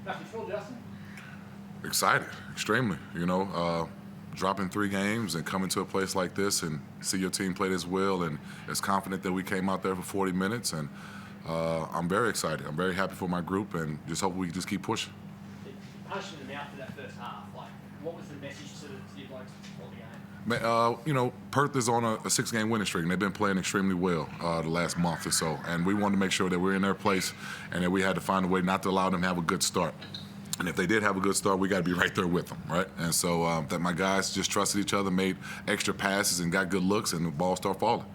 How you feel, Justin? Excited, extremely. Dropping 3 games and coming to a place like this and see your team play this well, and as confident that we came out there for 40 minutes. And I'm very excited. I'm very happy for my group, and just hope we can just keep pushing. Punishing them out for that first half, what was the message to you blokes before the game? Perth is on a 6-game winning streak, and they've been playing extremely well the last month or so. And we wanted to make sure that we're in their place and that we had to find a way not to allow them to have a good start. And if they did have a good start, we got to be right there with them, right? And so that my guys just trusted each other, made extra passes, and got good looks, and the ball started falling.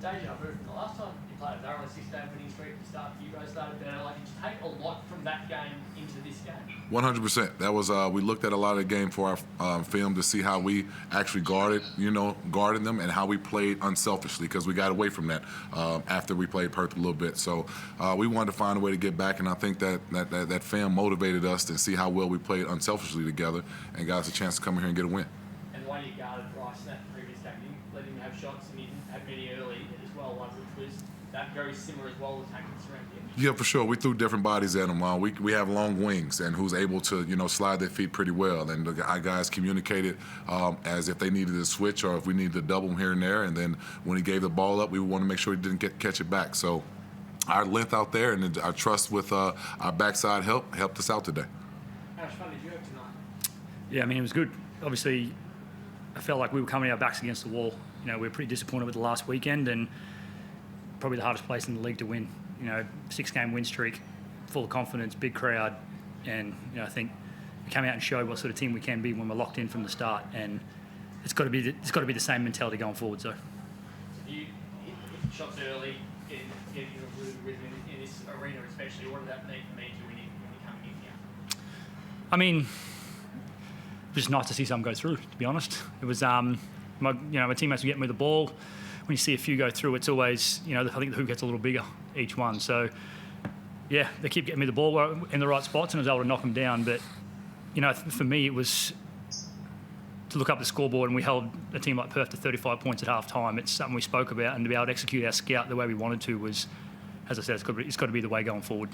Deja vu from the last time you played. They were on a 6-game winning streak to start. You guys started better. Did you take a lot from that game into this game? 100%. That was we looked at a lot of the game for our film to see how we actually guarded them, and how we played unselfishly, because we got away from that after we played Perth a little bit. So we wanted to find a way to get back, and I think that film motivated us to see how well we played unselfishly together and got us a chance to come in here and get a win. And the way you guarded Bryce in that previous game, you didn't let him have shots, and you didn't have many early as well, which was that very similar as well to tactics around him. Yeah, for sure. We threw different bodies at them. We have long wings, and who's able to slide their feet pretty well. And our guys communicated as if they needed to switch or if we needed to double them here and there. And then when he gave the ball up, we want to make sure he didn't catch it back. So our length out there and our trust with our backside helped us out today. How much fun did you have tonight? Yeah, it was good. Obviously, I felt like we were coming our backs against the wall. We were pretty disappointed with the last weekend, and probably the hardest place in the league to win. 6-game win streak, full of confidence, big crowd, and I think we came out and showed what sort of team we can be when we're locked in from the start. And it's got to be the same mentality going forward. So, if you hit shots early, getting a really good rhythm in this arena, especially, what does that mean for when you're coming in here? Just nice to see some go through. To be honest, it was my teammates were getting me the ball. When you see a few go through, it's always, I think the hoop gets a little bigger each one. So, yeah, they keep getting me the ball in the right spots, and I was able to knock them down. But, for me, it was to look up the scoreboard, and we held a team like Perth to 35 points at half time. It's something we spoke about, and to be able to execute our scout the way we wanted to was, as I said, it's got to be the way going forward.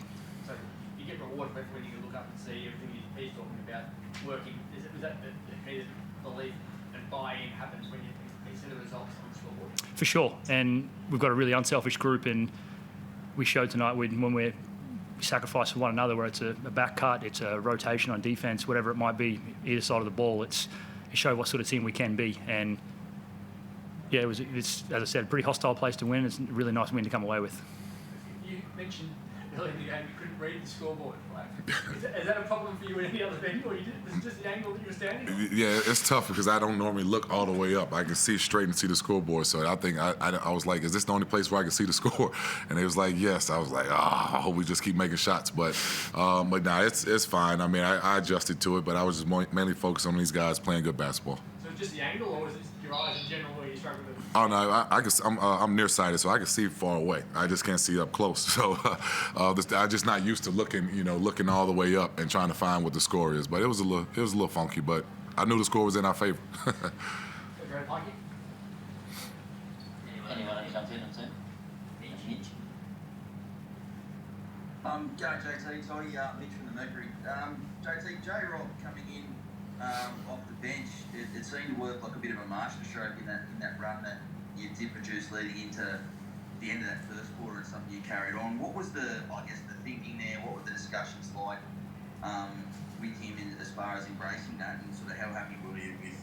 So you get rewarded when you can look up and see everything he's talking about working. Was that the belief and buy-in happens when you see the results on the scoreboard? For sure, and we've got a really unselfish group, and we showed tonight when we sacrifice for one another, where it's a back cut, it's a rotation on defence, whatever it might be, either side of the ball, it showed what sort of team we can be. And yeah, it's as I said, a pretty hostile place to win. It's a really nice win to come away with. You mentioned earlier in the game you couldn't read the scoreboard. Is that a problem for you in any other venue, or was it just the angle that you were standing on? Yeah, it's tough because I don't normally look all the way up. I can see straight and see the scoreboard. So I think I was like, is this the only place where I can see the score? And it was like, yes. I was like, I hope we just keep making shots. But nah, it's fine. I adjusted to it, but I was just mainly focused on these guys playing good basketball. So just the angle, or was it your eyes in general where you struggled with? Oh no, I'm nearsighted, so I can see far away. I just can't see up close. So I'm just not used to looking all the way up and trying to find what the score is. But it was a little funky, but I knew the score was in our favor. Anyone else comes in and see? G'day JT, Toddy, Mitch from the Mercury. JT, J-Rob coming in off the bench, it seemed to work like a bit of a masterstroke in that run that you did produce leading into the end of that first quarter, and something you carried on. What was the thinking there? What were the discussions like with him as far as embracing that, and sort of how happy were you with,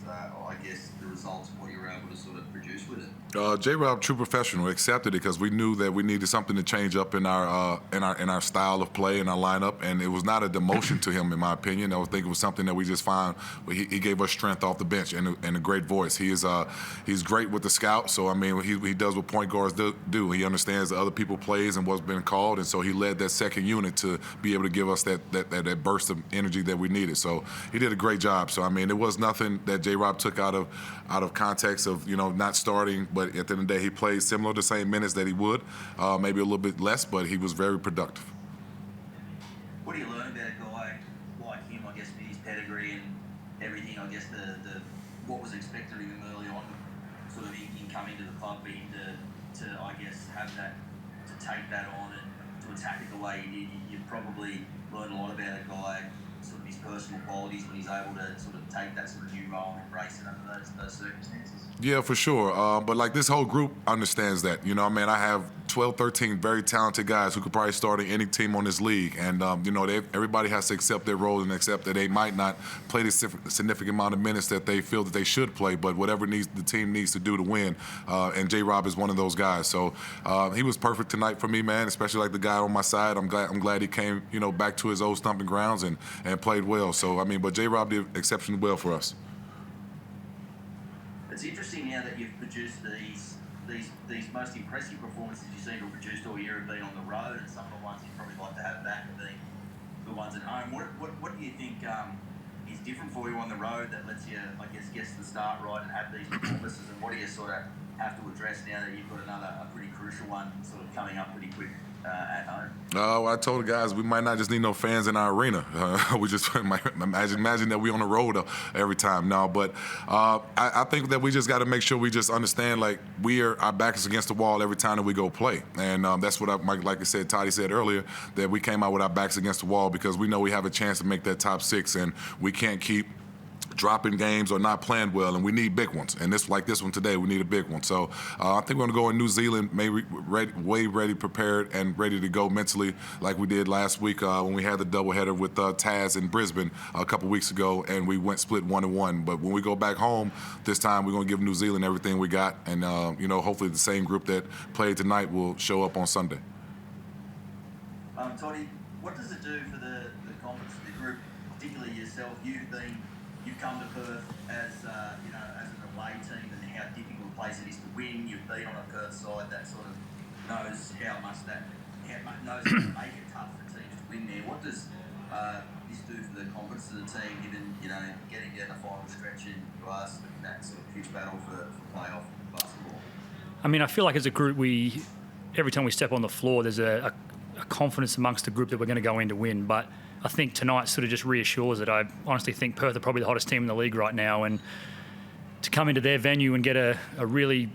the results of what you were able to sort of produce with it? J-Rob, true professional, accepted it because we knew that we needed something to change up in our style of play and our lineup, and it was not a demotion to him, in my opinion. I think it was something that we just found. He gave us strength off the bench and a great voice. He's great with the scout, so he does what point guards do. He understands the other people plays and what's been called, and so he led that second unit to be able to give us that burst of energy that we needed. So he did a great job. So it was nothing that J-Rob took out of context of not starting, but at the end of the day he played similar to the same minutes that he would, maybe a little bit less, but he was very productive. What do you learn about a guy like him, with his pedigree and everything, the what was expected of him early on, sort of in coming to the club, for him to have that, to take that on and to attack it the way he did? You probably learn a lot about a guy, sort of his personal qualities when he's able to sort of take that sort of new role and embrace it under those circumstances. Yeah, for sure. But like this whole group understands that. You know, I mean, I have 12, 13 very talented guys who could probably start in any team on this league. And, you know, everybody has to accept their role and accept that they might not play the significant amount of minutes that they feel that they should play, but whatever the team needs to do to win. And J-Rob is one of those guys. So he was perfect tonight for me, man, especially like the guy on my side. I'm glad he came, you know, back to his old stomping grounds and played well. So, I mean, but J-Rob did exceptionally well for us. It's interesting now that you've produced these most impressive performances you seem to have produced all year have been on the road, and some of the ones you'd probably like to have back have been the ones at home. What do you think is different for you on the road that lets you, I guess, get to the start right and have these performances, and what do you sort of have to address now that you've got a pretty crucial one sort of coming up pretty quick at home? Well, I told the guys we might not just need no fans in our arena. We just might imagine that we on the road every time. No, but I think that we just got to make sure we just understand, like, our back is against the wall every time that we go play. And that's what like I said, Toddy said earlier, that we came out with our backs against the wall because we know we have a chance to make that top 6, and we can't keep dropping games or not playing well, and we need big ones. And this one today, we need a big one. So I think we're going to go in New Zealand maybe ready, prepared, and ready to go mentally like we did last week when we had the doubleheader with Taz in Brisbane a couple weeks ago, and we went split 1-1. But when we go back home this time, we're going to give New Zealand everything we got, and you know, hopefully the same group that played tonight will show up on Sunday. Toddy, what does it do for the confidence of the group, particularly yourself? You've come to Perth as you know, as an away team, and how difficult a place it is to win. You've been on a Perth side that sort of knows how to make it tough for teams to win there. What does this do for the confidence of the team, given, you know, getting down the final stretch and you ask that sort of huge battle for playoff basketball? I mean, I feel like as a group, every time we step on the floor, there's a confidence amongst the group that we're going to go in to win. But I think tonight sort of just reassures it. I honestly think Perth are probably the hottest team in the league right now, and to come into their venue and get a really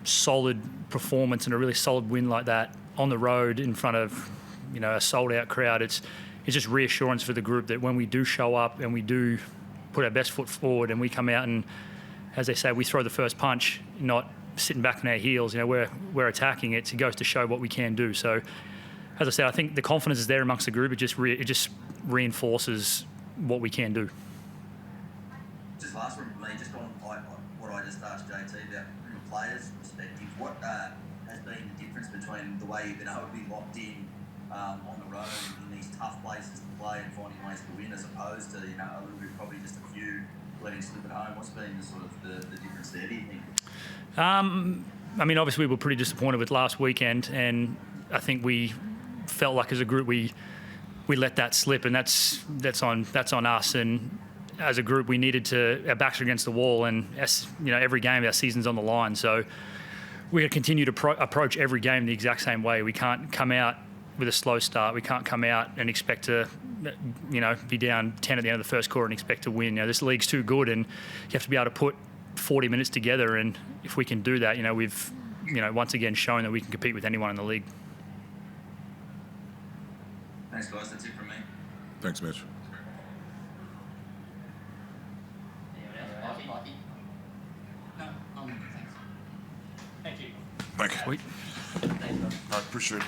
solid performance and a really solid win like that on the road in front of, you know, a sold-out crowd, it's just reassurance for the group that when we do show up and we do put our best foot forward and we come out and, as they say, we throw the first punch, not sitting back on our heels, you know, we're attacking it goes to show what we can do. So, as I said, I think the confidence is there amongst the group. It just reinforces what we can do. Just last one from me, just on what I just asked JT about from a player's perspective, what has been the difference between the way you've been able to be locked in on the road in these tough places to play and finding ways to win, as opposed to, you know, a little bit, probably just a few letting slip at home? What's been the sort of the difference there, do you think? I mean, obviously we were pretty disappointed with last weekend, and I think we felt like as a group we let that slip, and that's on us. And as a group, we needed to, our backs are against the wall, and as you know, every game our season's on the line. So we're going to continue to approach every game the exact same way. We can't come out with a slow start. We can't come out and expect to, you know, be down 10 at the end of the first quarter and expect to win. You know, this league's too good, and you have to be able to put 40 minutes together. And if we can do that, you know, we've, you know, once again shown that we can compete with anyone in the league. Thanks, guys. That's it from me. Thanks, Mitch. No, thanks. Thank you. Thank you. Sweet. Thanks, bro. I appreciate it.